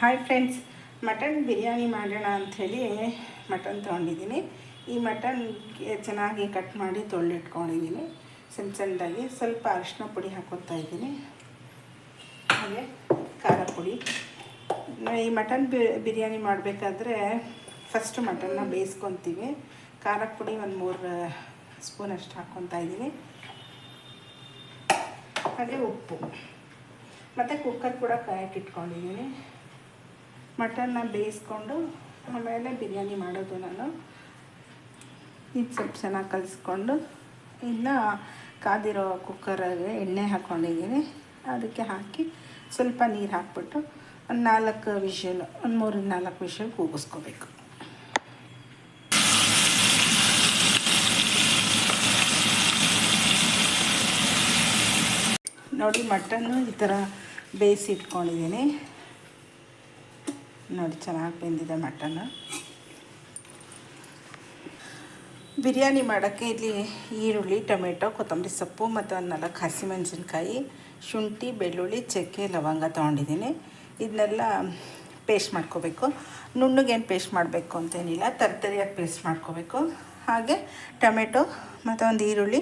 Hi friends, mutton biryani ಮಾಡೋಣ ಅಂಥೇಳಿ mutton ತೊಗೊಂಡಿದ್ದೀನಿ. ಈ ಮಟನ್ ಚೆನ್ನಾಗಿ ಕಟ್ ಮಾಡಿ ತೊಳೆದಿಟ್ಕೊಂಡಿದ್ದೀನಿ. ಸಣ್ಣದಾಗಿ ಸ್ವಲ್ಪ ಅರಿಶಿನ ಪುಡಿ ಹಾಕ್ಕೊತಾ ಇದ್ದೀನಿ, ಹಾಗೆ ಖಾರ ಪುಡಿ. ಈ ಮಟನ್ ಬಿರಿಯಾನಿ ಮಾಡಬೇಕಾದ್ರೆ ಫಸ್ಟ್ ಮಟನ್ನ ಬೇಯಿಸ್ಕೊತೀವಿ. ಖಾರ ಪುಡಿ ಒಂದು 3 ಸ್ಪೂನಷ್ಟು ಹಾಕ್ಕೊತಾ ಇದ್ದೀನಿ, ಹಾಗೆ ಉಪ್ಪು ಮತ್ತು ಕುಕ್ಕರ್ ಕೂಡ ಕಾಯಕ್ಕೆ ಇಟ್ಕೊಂಡಿದ್ದೀನಿ. ಮಟನ್ನ ಬೇಯಿಸ್ಕೊಂಡು ಆಮೇಲೆ ಬಿರಿಯಾನಿ ಮಾಡೋದು ನಾನು. ಇದು ಸ್ವಲ್ಪ ಚೆನ್ನಾಗಿ ಕಲಿಸ್ಕೊಂಡು ಇನ್ನು ಕಾದಿರೋ ಕುಕ್ಕರಾಗೆ ಎಣ್ಣೆ ಹಾಕ್ಕೊಂಡಿದ್ದೀನಿ. ಅದಕ್ಕೆ ಹಾಕಿ ಸ್ವಲ್ಪ ನೀರು ಹಾಕ್ಬಿಟ್ಟು ಒಂದು 4 ವಿಷಲ್, ಒಂದು 3-4 ವಿಷಲ್ ಕೂಗಿಸ್ಕೋಬೇಕು. ನೋಡಿ, ಮಟನ್ನು ಈ ಥರ ಬೇಯಿಸಿ ಇಟ್ಕೊಂಡಿದ್ದೀನಿ. ನೋಡಿ, ಚೆನ್ನಾಗಿ ಬೆಂದಿದೆ ಮಟನ್ನು. ಬಿರಿಯಾನಿ ಮಾಡೋಕ್ಕೆ ಇಲ್ಲಿ ಈರುಳ್ಳಿ, ಟೊಮೆಟೊ, ಕೊತ್ತಂಬರಿ ಸೊಪ್ಪು ಮತ್ತು 4 ಹಸಿಮೆಣಸಿನ್ಕಾಯಿ, ಶುಂಠಿ, ಬೆಳ್ಳುಳ್ಳಿ, ಚಕ್ಕೆ, ಲವಂಗ ತೊಗೊಂಡಿದ್ದೀನಿ. ಇದನ್ನೆಲ್ಲ ಪೇಸ್ಟ್ ಮಾಡ್ಕೋಬೇಕು. ನುಣ್ಣಗೇನು ಪೇಸ್ಟ್ ಮಾಡಬೇಕು ಅಂತೇನಿಲ್ಲ, ತರಿಯಾಗಿ ಪೇಸ್ಟ್ ಮಾಡ್ಕೋಬೇಕು. ಹಾಗೆ ಟೊಮೆಟೊ ಮತ್ತು ಒಂದು ಈರುಳ್ಳಿ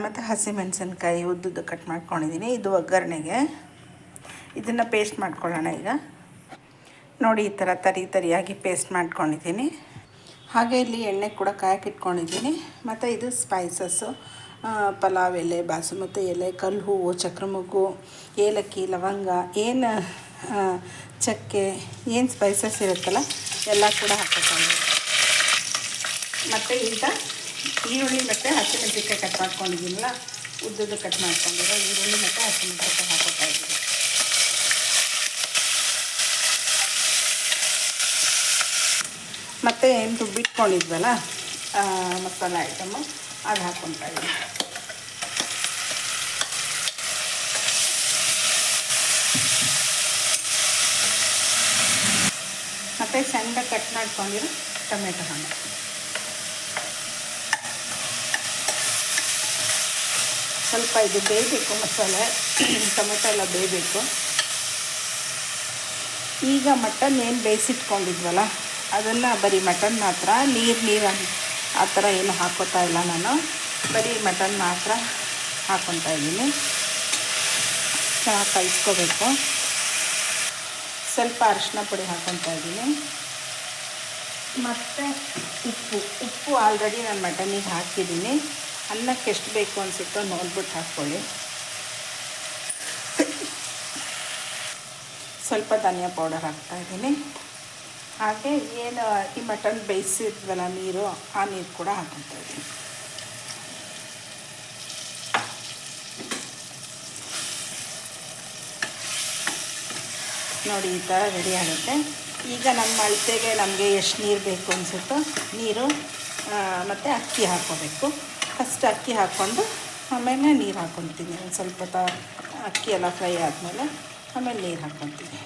ಮತ್ತು ಹಸಿಮೆಣಸಿನ್ಕಾಯಿ ಉದ್ದುದ್ದು ಕಟ್ ಮಾಡ್ಕೊಂಡಿದ್ದೀನಿ. ಇದು ಒಗ್ಗರಣೆಗೆ. ಇದನ್ನು ಪೇಸ್ಟ್ ಮಾಡ್ಕೊಳ್ಳೋಣ ಈಗ. ನೋಡಿ, ಈ ಥರ ತರಿಯಾಗಿ ಪೇಸ್ಟ್ ಮಾಡ್ಕೊಂಡಿದ್ದೀನಿ. ಹಾಗೆ ಇಲ್ಲಿ ಎಣ್ಣೆ ಕೂಡ ಕಾಯಕ್ಕೆ ಇಟ್ಕೊಂಡಿದ್ದೀನಿ. ಮತ್ತು ಇದು ಸ್ಪೈಸಸ್ಸು: ಪಲಾವ್ ಎಲೆ, ಬಾಸುಮತಿ ಎಲೆ, ಕಲ್ಲು ಹೂವು, ಚಕ್ರಮುಗ್ಗು, ಏಲಕ್ಕಿ, ಲವಂಗ, ಏನು ಚಕ್ಕೆ, ಏನು ಸ್ಪೈಸಸ್ ಇರುತ್ತಲ್ಲ ಎಲ್ಲ ಕೂಡ ಹಾಕ್ಕೊಂಡಿದ್ದೀನಿ. ಮತ್ತು ಈಗ ಈರುಳ್ಳಿ ಮತ್ತು ಹಸಿಮೆಣಸಿನ್ಕಾಯಿ ಕಟ್ ಮಾಡ್ಕೊಂಡಿದ್ದೀನಲ್ಲ, ಉದ್ದುದ್ದು ಕಟ್ ಮಾಡ್ಕೊಂಡಿರೋ ಈರುಳ್ಳಿ ಮತ್ತು ಹಸಿಮೆಣಸಿನ್ಕಾಯಿ ಹಾಕೋತಾ ಇದ್ದೀನಿ. ಮತ್ತು ಏನು ರುಬ್ಬಿಟ್ಕೊಂಡಿದ್ವಲ್ಲ ಮಸಾಲೆ ಐಟಮು, ಅದು ಹಾಕ್ಕೊತಾ ಇದ್ದೀನಿ. ಮತ್ತು ಸಣ್ಣದಾಗಿ ಕಟ್ ಮಾಡ್ಕೊಂಡಿರೋ ಟೊಮೆಟೊ ಹಣ್ಣು. ಸ್ವಲ್ಪ ಇದು ಬೇಯಬೇಕು, ಮಸಾಲೆ ಟೊಮೆಟೊ ಎಲ್ಲ ಬೇಯಬೇಕು. ಈಗ ಮಟನ್ ಏನು ಬೇಯಿಸಿಟ್ಕೊಂಡಿದ್ವಲ್ಲ ಅದನ್ನು ಬರೀ ಮಟನ್ ಮಾತ್ರ, ನೀರು ಆ ಥರ ಏನು ಹಾಕ್ಕೋತಾ ಇಲ್ಲ ನಾನು. ಬರೀ ಮಟನ್ ಮಾತ್ರ ಹಾಕ್ಕೊತಾ ಇದ್ದೀನಿ. ಚೆನ್ನಾಗಿ ಕಲಿಸ್ಕೋಬೇಕು. ಸ್ವಲ್ಪ ಅರಿಶಿನ ಪುಡಿ ಹಾಕ್ಕೊತಾ ಇದ್ದೀನಿ. ಮತ್ತು ಉಪ್ಪು ಆಲ್ರೆಡಿ ನಾನು ಮಟನಿಗೆ ಹಾಕಿದ್ದೀನಿ. ಅನ್ನಕ್ಕೆ ಎಷ್ಟು ಬೇಕು ಅನಿಸುತ್ತೋ ನೋಡ್ಬಿಟ್ಟು ಹಾಕ್ಕೊಳ್ಳಿ. ಸ್ವಲ್ಪ ಧನಿಯಾ ಪೌಡರ್ ಹಾಕ್ತಾಯಿದ್ದೀನಿ. ಹಾಗೆ ಏನು ಈ ಮಟನ್ ಬೇಯಿಸಿದ್ವಲ್ಲ ನೀರು, ಆ ನೀರು ಕೂಡ ಹಾಕ್ಕೊತಾ ಇದ್ದೀನಿ. ನೋಡಿ, ಈ ಥರ ರೆಡಿ ಆಗುತ್ತೆ. ಈಗ ನಮ್ಮ ಅಳತೆಗೆ ನಮಗೆ ಎಷ್ಟು ನೀರು ಬೇಕು ಅನಿಸುತ್ತೋ ನೀರು ಮತ್ತು ಅಕ್ಕಿ ಹಾಕ್ಕೋಬೇಕು. ಫಸ್ಟ್ ಅಕ್ಕಿ ಹಾಕ್ಕೊಂಡು ಆಮೇಲೆ ನೀರು ಹಾಕ್ಕೊತೀನಿ. ಒಂದು ಸ್ವಲ್ಪ ಅಕ್ಕಿ ಎಲ್ಲ ಫ್ರೈ ಆದಮೇಲೆ ಆಮೇಲೆ ನೀರು ಹಾಕ್ಕೊತೀನಿ.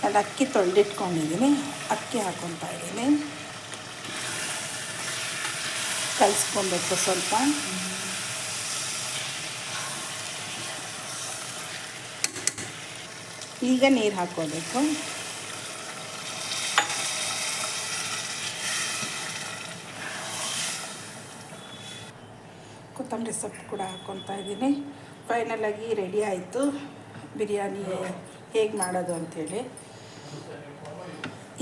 ಅದು ಅಕ್ಕಿ ತೊಳೆದಿಟ್ಕೊಂಡಿದ್ದೀನಿ, ಅಕ್ಕಿ ಹಾಕ್ಕೊತಾ ಇದ್ದೀನಿ. ಕಲಿಸ್ಕೊಬೇಕು ಸ್ವಲ್ಪ. ಈಗ ನೀರು ಹಾಕ್ಕೋಬೇಕು. ಕೊತ್ತಂಬರಿ ಸೊಪ್ಪು ಕೂಡ ಹಾಕ್ಕೊತಾ ಇದ್ದೀನಿ. ಫೈನಲಾಗಿ ರೆಡಿ ಆಯಿತು ಬಿರಿಯಾನಿ ಹೇಗೆ ಮಾಡೋದು ಅಂಥೇಳಿ.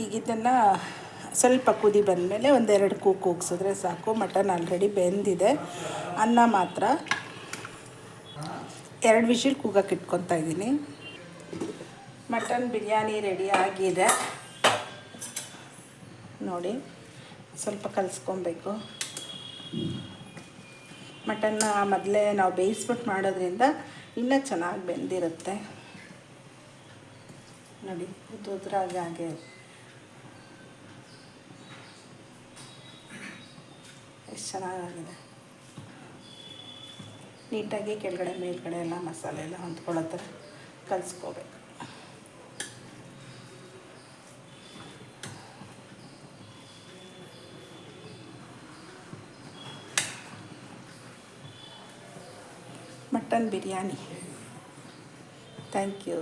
ಈಗ ಇದನ್ನು ಸ್ವಲ್ಪ ಕುದಿ ಬಂದಮೇಲೆ 1-2 ಕೂಗಿಸಿದ್ರೆ ಸಾಕು. ಮಟನ್ ಆಲ್ರೆಡಿ ಬೆಂದಿದೆ. ಅನ್ನ ಮಾತ್ರ 2 ವಿಷಲ್ ಕೂಗಕ್ಕೆ ಇಟ್ಕೊತಾ ಇದ್ದೀನಿ. ಮಟನ್ ಬಿರಿಯಾನಿ ರೆಡಿ ಆಗಿದೆ. ನೋಡಿ, ಸ್ವಲ್ಪ ಕಲಿಸ್ಕೊಬೇಕು. ಮಟನ್ನ ಮೊದಲೇ ನಾವು ಬೇಯಿಸ್ಬಿಟ್ಟು ಮಾಡೋದ್ರಿಂದ ಇನ್ನೂ ಚೆನ್ನಾಗಿ ಬೆಂದಿರುತ್ತೆ. ನೋಡಿ, ಉದ್ರಾಗೆ ಹಾಗೆ ಎಷ್ಟು ಚೆನ್ನಾಗಾಗಿದೆ. ನೀಟಾಗಿ ಕೆಳಗಡೆ ಮೇಲ್ಗಡೆ ಎಲ್ಲ ಮಸಾಲೆ ಎಲ್ಲ ಹೊಂದ್ಕೊಳ್ಳೋ ಥರ ಕಲಿಸ್ಕೋಬೇಕು. Mutton biryani thank you.